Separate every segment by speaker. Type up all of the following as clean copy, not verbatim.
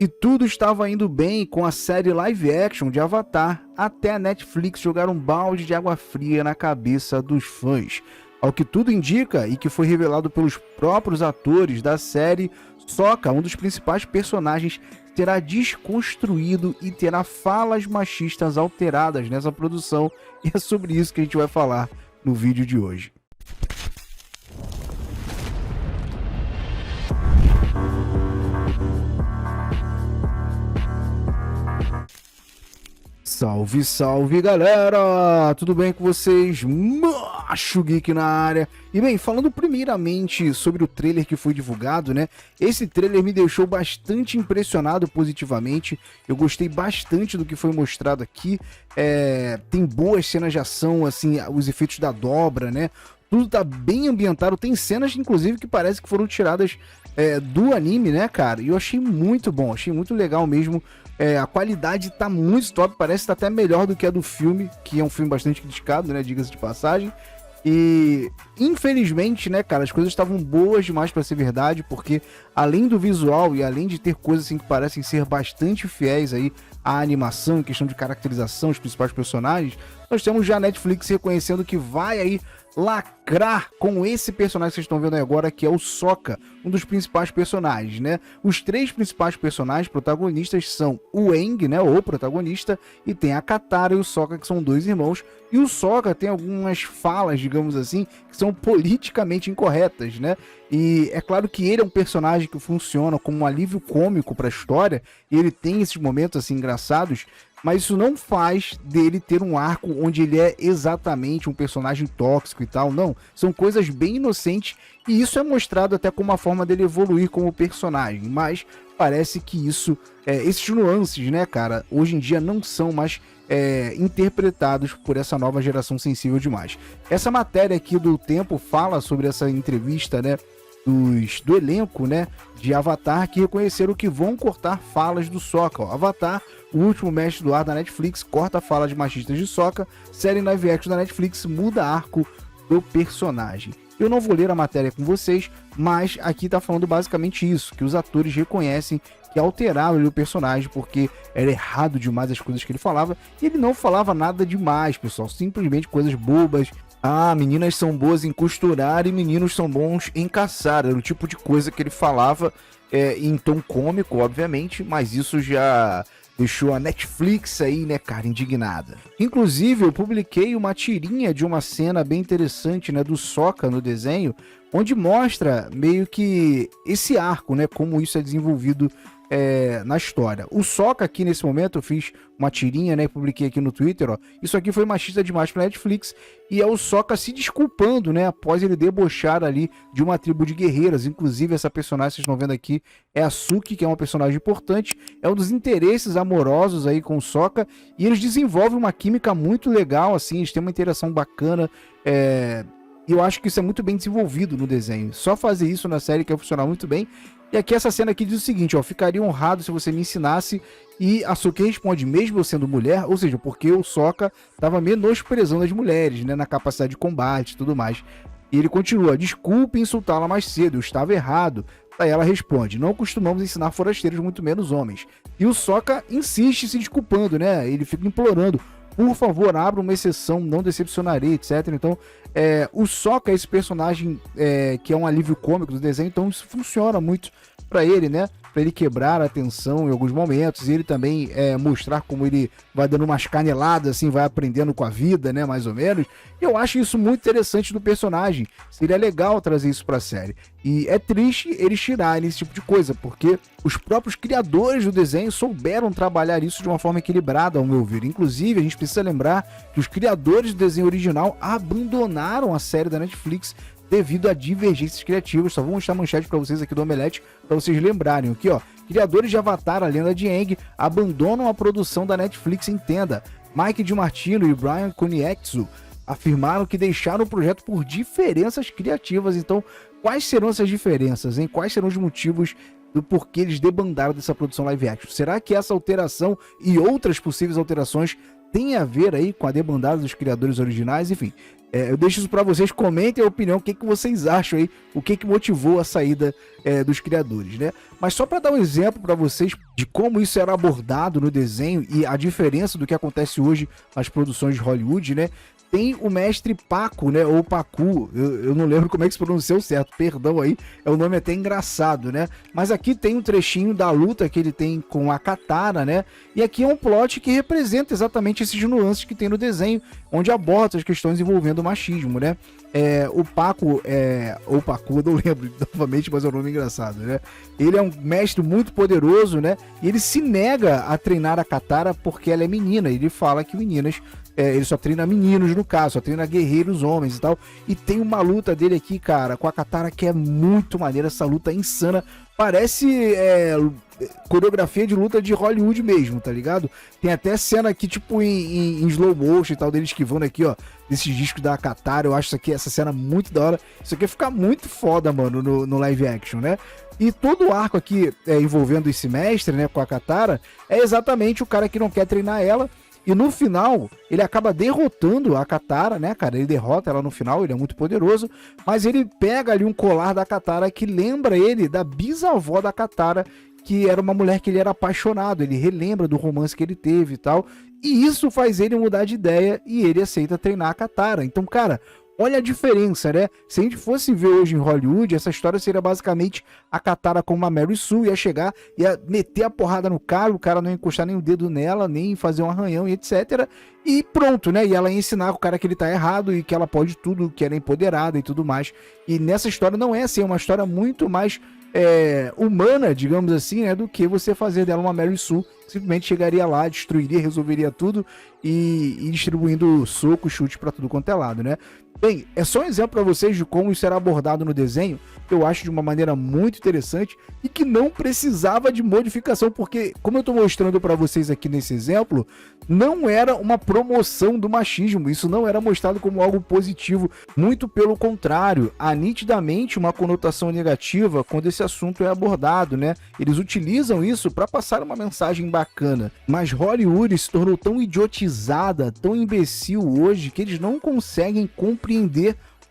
Speaker 1: E tudo estava indo bem com a série live action de Avatar, até a Netflix jogar um balde de água fria na cabeça dos fãs. Ao que tudo indica, e que foi revelado pelos próprios atores da série, Sokka, um dos principais personagens, será desconstruído e terá falas machistas alteradas nessa produção, e é sobre isso que a gente vai falar no vídeo de hoje. Salve, salve galera! Tudo bem com vocês? Macho Geek na área! E bem, falando primeiramente sobre o trailer que foi divulgado, né? Esse trailer me deixou bastante impressionado positivamente. Eu gostei bastante do que foi mostrado aqui. Tem boas cenas de ação, assim, os efeitos da dobra, né? Tudo tá bem ambientado. Tem cenas, inclusive, que parece que foram tiradas do anime, né, cara? E eu achei muito bom, achei muito legal mesmo. A qualidade tá muito top, parece que tá até melhor do que a do filme, que é um filme bastante criticado, né, diga-se de passagem. E infelizmente, né, cara, as coisas estavam boas demais para ser verdade, porque além do visual e além de ter coisas assim que parecem ser bastante fiéis aí à animação, em questão de caracterização, os principais personagens, nós temos já a Netflix reconhecendo que vai aí lacrar com esse personagem que vocês estão vendo aí agora, que é o Sokka, um dos principais personagens, né? Os três principais personagens protagonistas são o Aang, né, o protagonista, e tem a Katara e o Sokka, que são dois irmãos, e o Sokka tem algumas falas, digamos assim, que são politicamente incorretas, né? E é claro que ele é um personagem que funciona como um alívio cômico para a história, e ele tem esses momentos assim engraçados, mas isso não faz dele ter um arco onde ele é exatamente um personagem tóxico e tal, não. São coisas bem inocentes e isso é mostrado até como uma forma dele evoluir como personagem, mas parece que isso, esses nuances, né, cara, hoje em dia não são mais interpretados por essa nova geração sensível demais. Essa matéria aqui do Tempo fala sobre essa entrevista, né, do elenco, né, de Avatar, que reconheceram que vão cortar falas do Sokka. Ó, Avatar, o último mestre do ar da Netflix, corta falas de machistas de Sokka. Série live action da Netflix muda arco do personagem. Eu não vou ler a matéria com vocês, mas aqui tá falando basicamente isso, que os atores reconhecem que alteraram ali o personagem, porque era errado demais as coisas que ele falava, e ele não falava nada demais, pessoal, simplesmente coisas bobas. Ah, meninas são boas em costurar e meninos são bons em caçar. Era o tipo de coisa que ele falava em tom cômico, obviamente, mas isso já deixou a Netflix aí, né, cara, indignada. Inclusive, eu publiquei uma tirinha de uma cena bem interessante, né, do Sokka no desenho, onde mostra meio que esse arco, né, como isso é desenvolvido na história. O Sokka aqui nesse momento, eu fiz uma tirinha, né, publiquei aqui no Twitter, ó, isso aqui foi machista demais pra Netflix, e é o Sokka se desculpando, né, após ele debochar ali de uma tribo de guerreiras. Inclusive essa personagem que vocês estão vendo aqui é a Suki, que é uma personagem importante, é um dos interesses amorosos aí com o Sokka, e eles desenvolvem uma química muito legal, assim, eles têm uma interação bacana, e eu acho que isso é muito bem desenvolvido no desenho. Só fazer isso na série que vai funcionar muito bem. E aqui essa cena aqui diz o seguinte, ó, ficaria honrado se você me ensinasse, e a Suki responde, mesmo eu sendo mulher, ou seja, porque o Sokka estava menosprezando as mulheres, né, na capacidade de combate e tudo mais. E ele continua, desculpe insultá-la mais cedo, eu estava errado. Aí ela responde, não costumamos ensinar forasteiros, muito menos homens. E o Sokka insiste se desculpando, né, ele fica implorando, por favor, abra uma exceção, não decepcionarei, etc. Então, o Sokka é esse personagem que é um alívio cômico do desenho, então isso funciona muito pra ele, né? Pra ele quebrar a tensão em alguns momentos, e ele também mostrar como ele vai dando umas caneladas, assim, vai aprendendo com a vida, né? Mais ou menos. Eu acho isso muito interessante do personagem. Seria legal trazer isso pra série. E é triste eles tirarem esse tipo de coisa, porque os próprios criadores do desenho souberam trabalhar isso de uma forma equilibrada, ao meu ver. Inclusive, a gente precisa lembrar que os criadores do desenho original abandonaram a série da Netflix devido a divergências criativas. Só vou mostrar a manchete para vocês aqui do Omelete, para vocês lembrarem. Aqui, ó, criadores de Avatar, a Lenda de Aang, abandonam a produção da Netflix em tenda. Mike DiMartino e Brian Konietzko afirmaram que deixaram o projeto por diferenças criativas. Então, quais serão essas diferenças, hein? Quais serão os motivos do porquê eles debandaram dessa produção live action? Será que essa alteração e outras possíveis alterações têm a ver aí com a debandada dos criadores originais? Enfim, Eu deixo isso para vocês, comentem a opinião, o que vocês acham aí, o que motivou a saída dos criadores, né? Mas só para dar um exemplo para vocês de como isso era abordado no desenho e a diferença do que acontece hoje nas produções de Hollywood, né? Tem o mestre Paco, né? Ou Pacu, eu não lembro como é que se pronunciou certo, perdão aí, é um nome até engraçado, né? Mas aqui tem um trechinho da luta que ele tem com a Katara, né? E aqui é um plot que representa exatamente esses nuances que tem no desenho, onde aborda as questões envolvendo o machismo, né? O Paco, ou Pacu, eu não lembro novamente, mas é um nome engraçado, né? Ele é um mestre muito poderoso, né? E ele se nega a treinar a Katara porque ela é menina. Ele fala que meninas, ele só treina meninos no caso, só treina guerreiros homens e tal. E tem uma luta dele aqui, cara, com a Katara que é muito maneira, essa luta é insana. Parece coreografia de luta de Hollywood mesmo, tá ligado? Tem até cena aqui, tipo, em slow motion e tal, dele esquivando aqui, ó, desses discos da Katara. Eu acho essa cena muito da hora. Isso aqui ia ficar muito foda, mano, no live action, né? E todo o arco aqui envolvendo esse mestre, né, com a Katara, é exatamente o cara que não quer treinar ela. E no final, ele acaba derrotando a Katara, né, cara? Ele derrota ela no final, ele é muito poderoso. Mas ele pega ali um colar da Katara que lembra ele da bisavó da Katara, que era uma mulher que ele era apaixonado. Ele relembra do romance que ele teve e tal. E isso faz ele mudar de ideia e ele aceita treinar a Katara. Então, cara, olha a diferença, né? Se a gente fosse ver hoje em Hollywood, essa história seria basicamente a Katara como uma Mary Sue, ia chegar, ia meter a porrada no cara, o cara não ia encostar nem o dedo nela, nem fazer um arranhão e etc. E pronto, né? E ela ia ensinar o cara que ele tá errado e que ela pode tudo, que ela é empoderada e tudo mais. E nessa história não é assim, é uma história muito mais humana, digamos assim, né? Do que você fazer dela uma Mary Sue. Simplesmente chegaria lá, destruiria, resolveria tudo e distribuindo soco, chute pra tudo quanto é lado, né? Bem, é só um exemplo para vocês de como isso era abordado no desenho, que eu acho de uma maneira muito interessante e que não precisava de modificação, porque, como eu estou mostrando para vocês aqui nesse exemplo, não era uma promoção do machismo, isso não era mostrado como algo positivo, muito pelo contrário, há nitidamente uma conotação negativa quando esse assunto é abordado, né? Eles utilizam isso para passar uma mensagem bacana, mas Hollywood se tornou tão idiotizada, tão imbecil hoje, que eles não conseguem compreender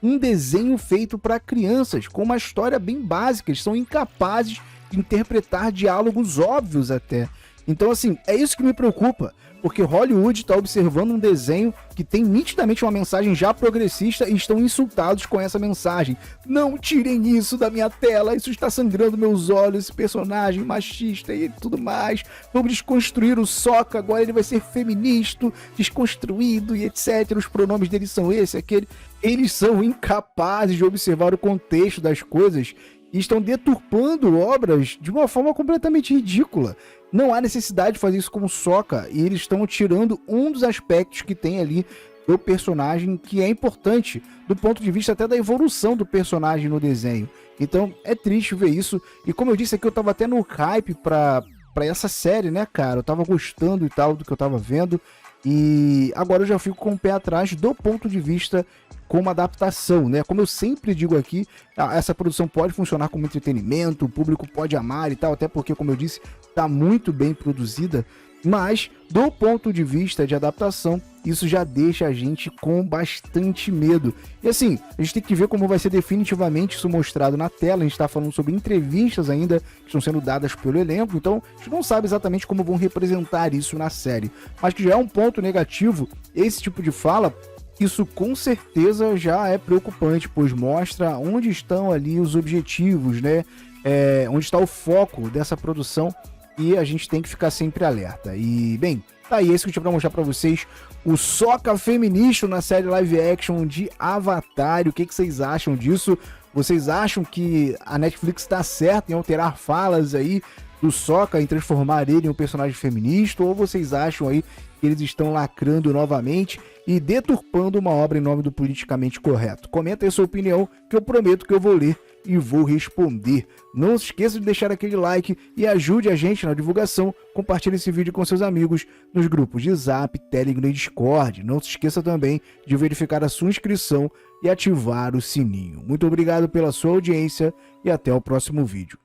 Speaker 1: um desenho feito para crianças, com uma história bem básica. Eles são incapazes de interpretar diálogos óbvios até. Então, assim, é isso que me preocupa, porque Hollywood está observando um desenho que tem nitidamente uma mensagem já progressista e estão insultados com essa mensagem. Não tirem isso da minha tela, isso está sangrando meus olhos, esse personagem machista e tudo mais. Vamos desconstruir o Sokka, agora ele vai ser feminista, desconstruído e etc. Os pronomes dele são esse, aquele. Eles são incapazes de observar o contexto das coisas e estão deturpando obras de uma forma completamente ridícula. Não há necessidade de fazer isso com o Sokka, e eles estão tirando um dos aspectos que tem ali do personagem, que é importante do ponto de vista até da evolução do personagem no desenho. Então é triste ver isso, e como eu disse aqui, eu tava até no hype pra essa série, né, cara? Eu tava gostando e tal do que eu tava vendo, e agora eu já fico com o pé atrás do ponto de vista como adaptação, né? Como eu sempre digo aqui, essa produção pode funcionar como entretenimento, o público pode amar e tal, até porque, como eu disse, tá muito bem produzida, mas do ponto de vista de adaptação, isso já deixa a gente com bastante medo. E assim, a gente tem que ver como vai ser definitivamente isso mostrado na tela. A gente tá falando sobre entrevistas ainda que estão sendo dadas pelo elenco, então a gente não sabe exatamente como vão representar isso na série, mas que já é um ponto negativo esse tipo de fala. Isso com certeza já é preocupante, pois mostra onde estão ali os objetivos, né? Onde está o foco dessa produção, e a gente tem que ficar sempre alerta. E, bem, tá aí, esse que eu tinha pra mostrar pra vocês, o Sokka feminista na série live action de Avatar. O que vocês acham disso? Vocês acham que a Netflix tá certa em alterar falas aí do Sokka, em transformar ele em um personagem feminista, ou vocês acham aí que eles estão lacrando novamente e deturpando uma obra em nome do politicamente correto? Comenta aí sua opinião, que eu prometo que eu vou ler e vou responder. Não se esqueça de deixar aquele like e ajude a gente na divulgação. Compartilhe esse vídeo com seus amigos nos grupos de Zap, Telegram e Discord. Não se esqueça também de verificar a sua inscrição e ativar o sininho. Muito obrigado pela sua audiência e até o próximo vídeo.